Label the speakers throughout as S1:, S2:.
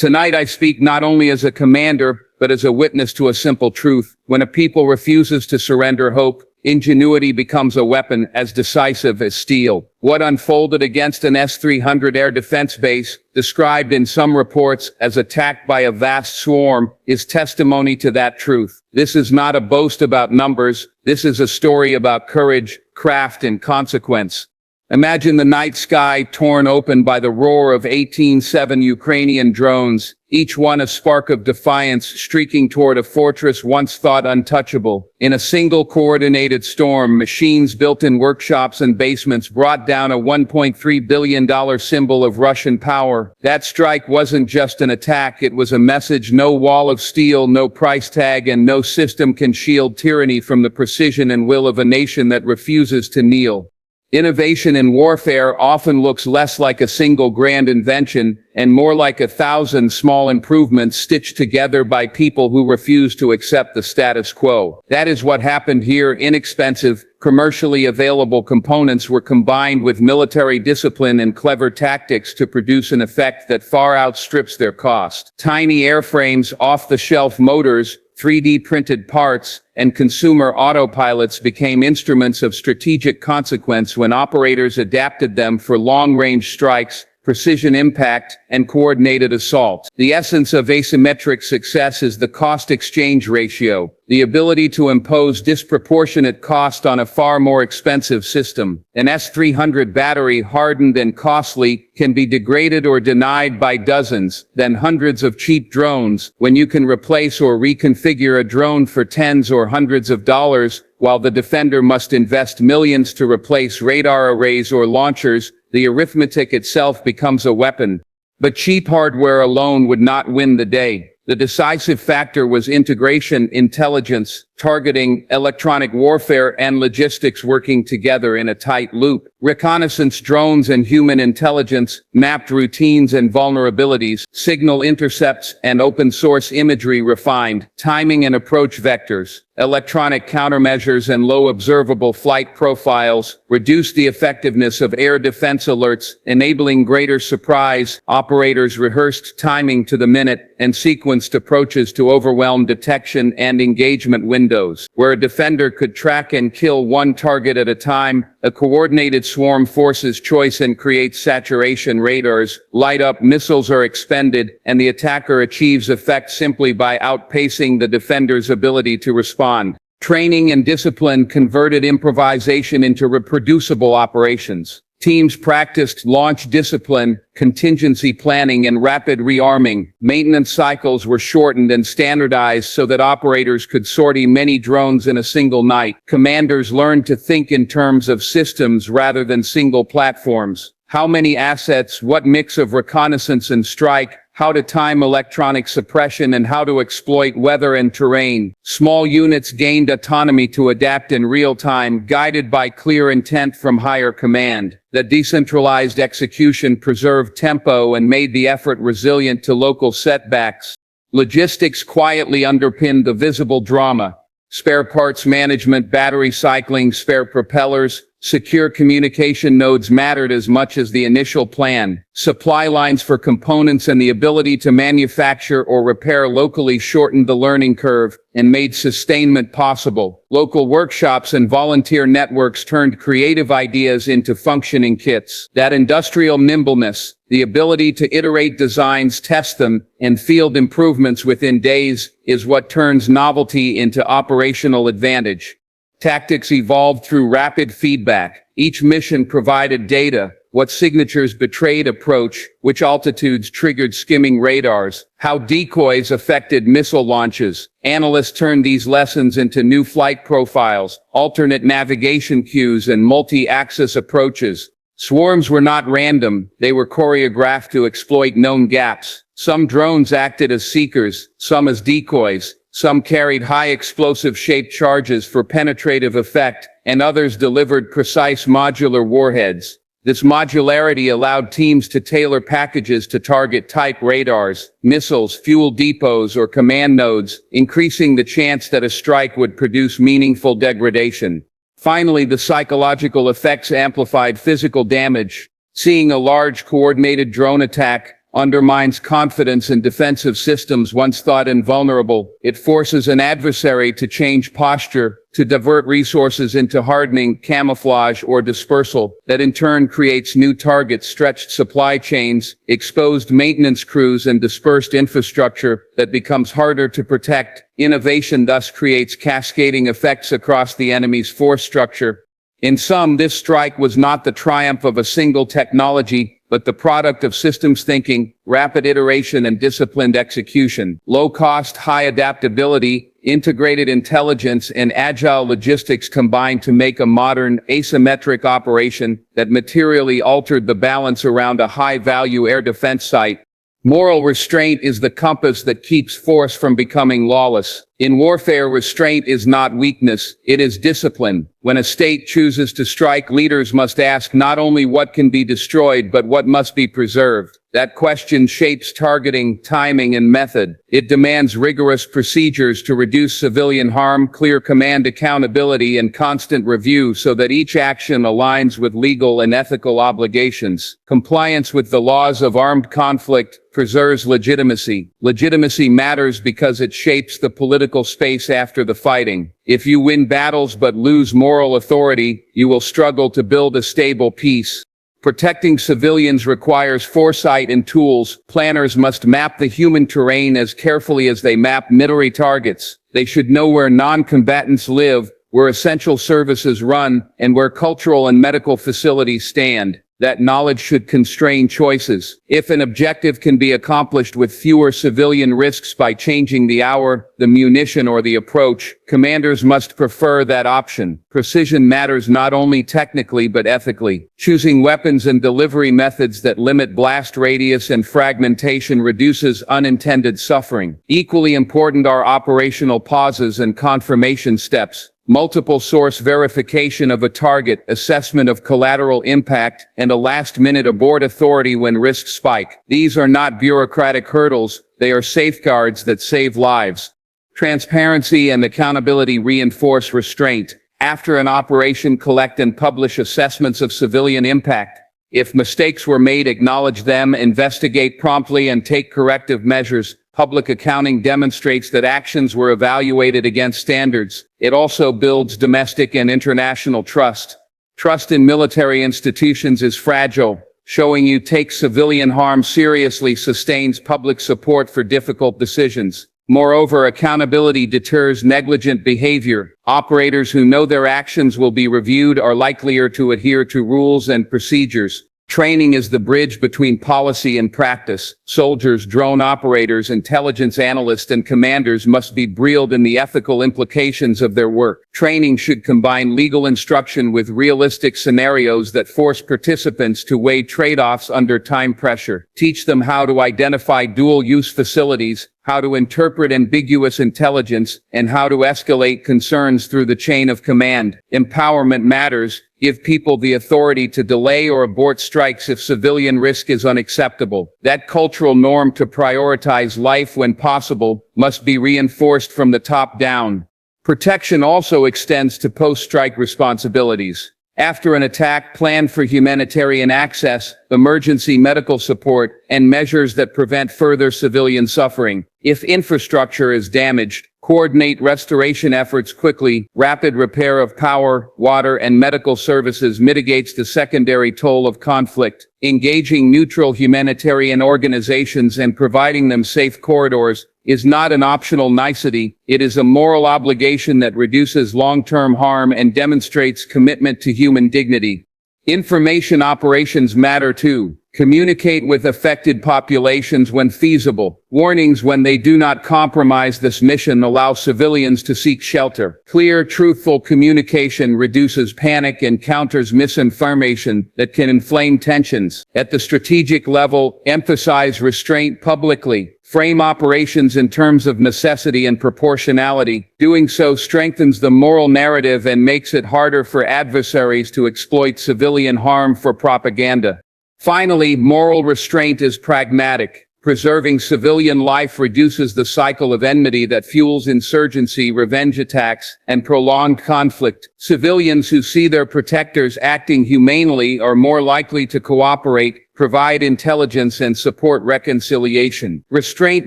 S1: Tonight I speak not only as a commander, but as a witness to a simple truth. When a people refuses to surrender hope, ingenuity becomes a weapon as decisive as steel. What unfolded against an S-300 air defense base, described in some reports as attacked by a vast swarm, is testimony to that truth. This is not a boast about numbers. This is a story about courage, craft, and consequence. Imagine the night sky torn open by the roar of 18-7 Ukrainian drones, each one a spark of defiance streaking toward a fortress once thought untouchable. In a single coordinated storm, machines built in workshops and basements brought down a $1.3 billion symbol of Russian power. That strike wasn't just an attack, it was a message: no wall of steel, no price tag, and no system can shield tyranny from the precision and will of a nation that refuses to kneel. Innovation in warfare often looks less like a single grand invention and more like 1,000 small improvements stitched together by people who refuse to accept the status quo. That is what happened here. Inexpensive, commercially available components were combined with military discipline and clever tactics to produce an effect that far outstrips their cost. Tiny airframes, off-the-shelf motors, 3D printed parts, and consumer autopilots became instruments of strategic consequence when operators adapted them for long-range strikes, precision impact, and coordinated assault. The essence of asymmetric success is the cost-exchange ratio, the ability to impose disproportionate cost on a far more expensive system. An S-300 battery, hardened and costly, can be degraded or denied by dozens, then hundreds of cheap drones, when you can replace or reconfigure a drone for tens or hundreds of dollars, while the defender must invest millions to replace radar arrays or launchers. The arithmetic itself becomes a weapon. But cheap hardware alone would not win the day. The decisive factor was integration, intelligence, targeting, electronic warfare, and logistics working together in a tight loop. Reconnaissance drones and human intelligence, mapped routines and vulnerabilities, signal intercepts, and open-source imagery refined, timing and approach vectors. Electronic countermeasures and low observable flight profiles reduced the effectiveness of air defense alerts, enabling greater surprise. Operators rehearsed timing to the minute and sequenced approaches to overwhelm detection and engagement windows. Where a defender could track and kill one target at a time, a coordinated swarm forces choice and creates saturation. Radars light up, missiles are expended, and the attacker achieves effect simply by outpacing the defender's ability to respond. Training and discipline converted improvisation into reproducible operations. Teams practiced launch discipline, contingency planning, and rapid rearming. Maintenance cycles were shortened and standardized so that operators could sortie many drones in a single night. Commanders learned to think in terms of systems rather than single platforms. How many assets, what mix of reconnaissance and strike, how to time electronic suppression, and how to exploit weather and terrain. Small units gained autonomy to adapt in real time, guided by clear intent from higher command. The decentralized execution preserved tempo and made the effort resilient to local setbacks. Logistics quietly underpinned the visible drama. Spare parts management, battery cycling, spare propellers, secure communication nodes mattered as much as the initial plan. Supply lines for components and the ability to manufacture or repair locally shortened the learning curve and made sustainment possible. Local workshops and volunteer networks turned creative ideas into functioning kits. That industrial nimbleness, the ability to iterate designs, test them, and field improvements within days, is what turns novelty into operational advantage. Tactics evolved through rapid feedback. Each mission provided data: what signatures betrayed approach, which altitudes triggered skimming radars, how decoys affected missile launches. Analysts turned these lessons into new flight profiles, alternate navigation cues, and multi-axis approaches. Swarms were not random, they were choreographed to exploit known gaps. Some drones acted as seekers, some as decoys. Some carried high explosive shaped charges for penetrative effect, and others delivered precise modular warheads. This modularity allowed teams to tailor packages to target type radars, missiles, fuel depots, or command nodes, increasing the chance that a strike would produce meaningful degradation. Finally, the psychological effects amplified physical damage. Seeing a large coordinated drone attack, undermines confidence in defensive systems once thought invulnerable. It forces an adversary to change posture, to divert resources into hardening, camouflage, or dispersal, that in turn creates new targets, stretched supply chains, exposed maintenance crews, and dispersed infrastructure that becomes harder to protect. Innovation thus creates cascading effects across the enemy's force structure. In sum, this strike was not the triumph of a single technology, but the product of systems thinking, rapid iteration, and disciplined execution. Low cost, high adaptability, integrated intelligence, and agile logistics combined to make a modern, asymmetric operation that materially altered the balance around a high-value air defense site. Moral restraint is the compass that keeps force from becoming lawless. In warfare, restraint is not weakness, it is discipline. When a state chooses to strike, leaders must ask not only what can be destroyed but what must be preserved. That question shapes targeting, timing, and method. It demands rigorous procedures to reduce civilian harm, clear command accountability, and constant review so that each action aligns with legal and ethical obligations. Compliance with the laws of armed conflict preserves legitimacy. Legitimacy matters because it shapes the political space after the fighting. If you win battles but lose moral authority, you will struggle to build a stable peace. Protecting civilians requires foresight and tools. Planners must map the human terrain as carefully as they map military targets. They should know where non-combatants live, where essential services run, and where cultural and medical facilities stand. That knowledge should constrain choices. If an objective can be accomplished with fewer civilian risks by changing the hour, the munition, or the approach, commanders must prefer that option. Precision matters not only technically but ethically. Choosing weapons and delivery methods that limit blast radius and fragmentation reduces unintended suffering. Equally important are operational pauses and confirmation steps. Multiple source verification of a target, assessment of collateral impact, and a last-minute abort authority when risks spike. These are not bureaucratic hurdles, they are safeguards that save lives. Transparency and accountability reinforce restraint. After an operation, collect and publish assessments of civilian impact. If mistakes were made, acknowledge them, investigate promptly, and take corrective measures. Public accounting demonstrates that actions were evaluated against standards. It also builds domestic and international trust. Trust in military institutions is fragile. Showing you take civilian harm seriously sustains public support for difficult decisions. Moreover, accountability deters negligent behavior. Operators who know their actions will be reviewed are likelier to adhere to rules and procedures. Training is the bridge between policy and practice. Soldiers, drone operators, intelligence analysts, and commanders must be drilled in the ethical implications of their work. Training should combine legal instruction with realistic scenarios that force participants to weigh trade-offs under time pressure. Teach them how to identify dual-use facilities, how to interpret ambiguous intelligence, and how to escalate concerns through the chain of command. Empowerment matters. Give people the authority to delay or abort strikes if civilian risk is unacceptable. That cultural norm to prioritize life when possible must be reinforced from the top down. Protection also extends to post-strike responsibilities. After an attack, plan for humanitarian access, emergency medical support, and measures that prevent further civilian suffering. If infrastructure is damaged, coordinate restoration efforts quickly. Rapid repair of power, water, and medical services mitigates the secondary toll of conflict. Engaging neutral humanitarian organizations and providing them safe corridors is not an optional nicety, it is a moral obligation that reduces long-term harm and demonstrates commitment to human dignity. Information operations matter too. Communicate with affected populations when feasible. Warnings when they do not compromise this mission allow civilians to seek shelter. Clear, truthful communication reduces panic and counters misinformation that can inflame tensions. At the strategic level, emphasize restraint publicly. Frame operations in terms of necessity and proportionality. Doing so strengthens the moral narrative and makes it harder for adversaries to exploit civilian harm for propaganda. Finally, moral restraint is pragmatic. Preserving civilian life reduces the cycle of enmity that fuels insurgency, revenge attacks, and prolonged conflict. Civilians who see their protectors acting humanely are more likely to cooperate, provide intelligence, and support reconciliation. Restraint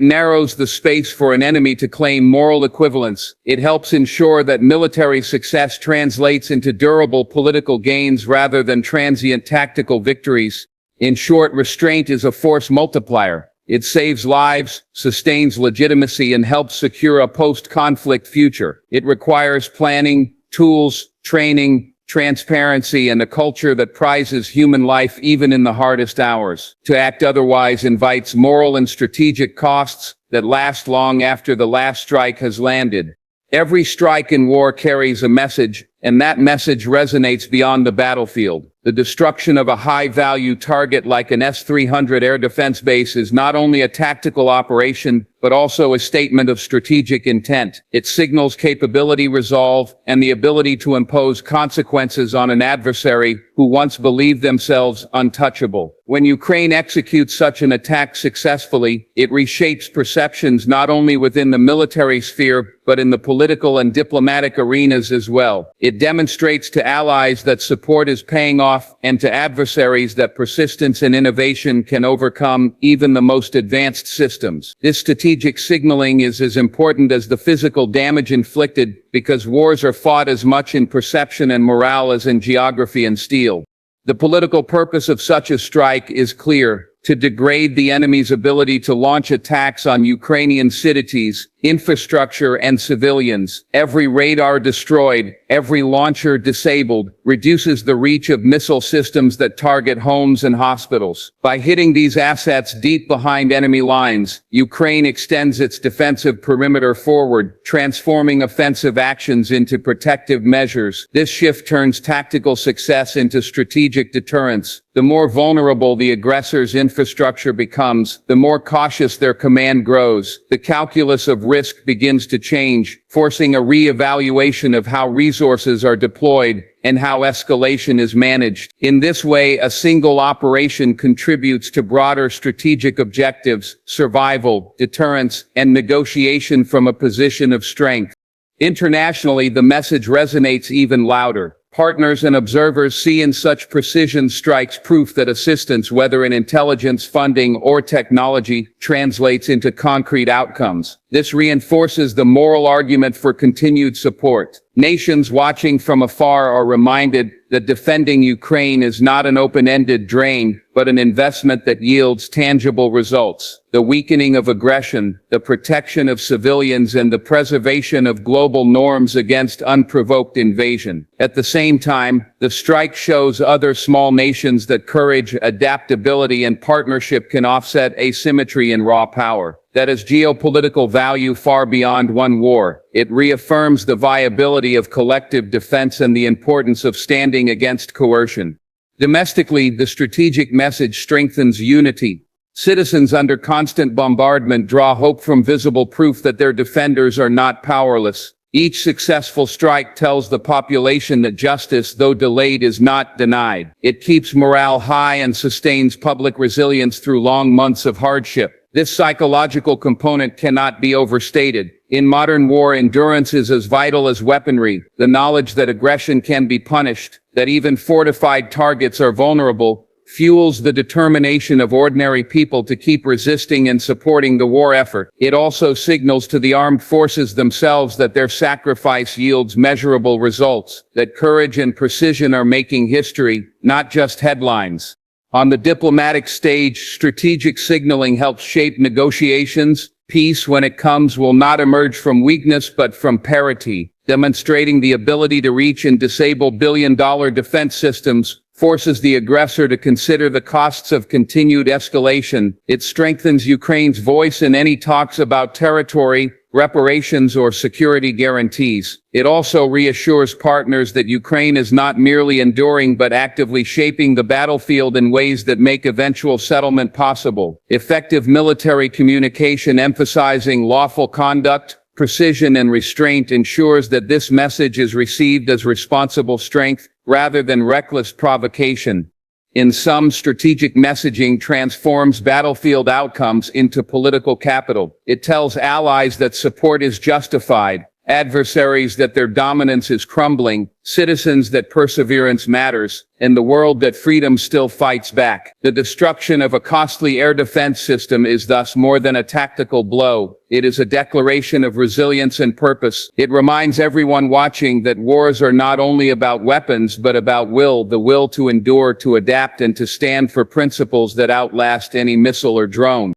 S1: narrows the space for an enemy to claim moral equivalence. It helps ensure that military success translates into durable political gains rather than transient tactical victories. In short, restraint is a force multiplier. It saves lives, sustains legitimacy, and helps secure a post-conflict future. It requires planning, tools, training, transparency, and a culture that prizes human life even in the hardest hours. To act otherwise invites moral and strategic costs that last long after the last strike has landed. Every strike in war carries a message, and that message resonates beyond the battlefield. The destruction of a high-value target like an S-300 air defense base is not only a tactical operation, but also a statement of strategic intent. It signals capability, resolve, and the ability to impose consequences on an adversary who once believed themselves untouchable. When Ukraine executes such an attack successfully, it reshapes perceptions not only within the military sphere, but in the political and diplomatic arenas as well. It demonstrates to allies that support is paying off, and to adversaries that persistence and innovation can overcome even the most advanced systems. This strategic signaling is as important as the physical damage inflicted, because wars are fought as much in perception and morale as in geography and steel. The political purpose of such a strike is clear: to degrade the enemy's ability to launch attacks on Ukrainian cities, infrastructure, and civilians. Every radar destroyed, every launcher disabled, reduces the reach of missile systems that target homes and hospitals. By hitting these assets deep behind enemy lines, Ukraine extends its defensive perimeter forward, transforming offensive actions into protective measures. This shift turns tactical success into strategic deterrence. The more vulnerable the aggressor's infrastructure becomes, the more cautious their command grows. The calculus of risk begins to change, forcing a re-evaluation of how resources are deployed and how escalation is managed. In this way, a single operation contributes to broader strategic objectives: survival, deterrence, and negotiation from a position of strength. Internationally, the message resonates even louder. Partners and observers see in such precision strikes proof that assistance, whether in intelligence, funding, or technology, translates into concrete outcomes. This reinforces the moral argument for continued support. Nations watching from afar are reminded that defending Ukraine is not an open-ended drain, but an investment that yields tangible results. The weakening of aggression, the protection of civilians, and the preservation of global norms against unprovoked invasion. At the same time, the strike shows other small nations that courage, adaptability, and partnership can offset asymmetry in raw power. That is geopolitical value far beyond one war. It reaffirms the viability of collective defense and the importance of standing against coercion. Domestically, the strategic message strengthens unity. Citizens under constant bombardment draw hope from visible proof that their defenders are not powerless. Each successful strike tells the population that justice, though delayed, is not denied. It keeps morale high and sustains public resilience through long months of hardship. This psychological component cannot be overstated. In modern war, endurance is as vital as weaponry. The knowledge that aggression can be punished, that even fortified targets are vulnerable, fuels the determination of ordinary people to keep resisting and supporting the war effort. It also signals to the armed forces themselves that their sacrifice yields measurable results, that courage and precision are making history, not just headlines. On the diplomatic stage, strategic signaling helps shape negotiations. Peace, when it comes, will not emerge from weakness but from parity. Demonstrating the ability to reach and disable billion-dollar defense systems forces the aggressor to consider the costs of continued escalation. It strengthens Ukraine's voice in any talks about territory, reparations, or security guarantees. It also reassures partners that Ukraine is not merely enduring but actively shaping the battlefield in ways that make eventual settlement possible. Effective military communication emphasizing lawful conduct, precision, and restraint ensures that this message is received as responsible strength rather than reckless provocation. In sum, strategic messaging transforms battlefield outcomes into political capital. It tells allies that support is justified, adversaries that their dominance is crumbling, citizens that perseverance matters, and the world that freedom still fights back. The destruction of a costly air defense system is thus more than a tactical blow. It is a declaration of resilience and purpose. It reminds everyone watching that wars are not only about weapons but about will, the will to endure, to adapt, and to stand for principles that outlast any missile or drone.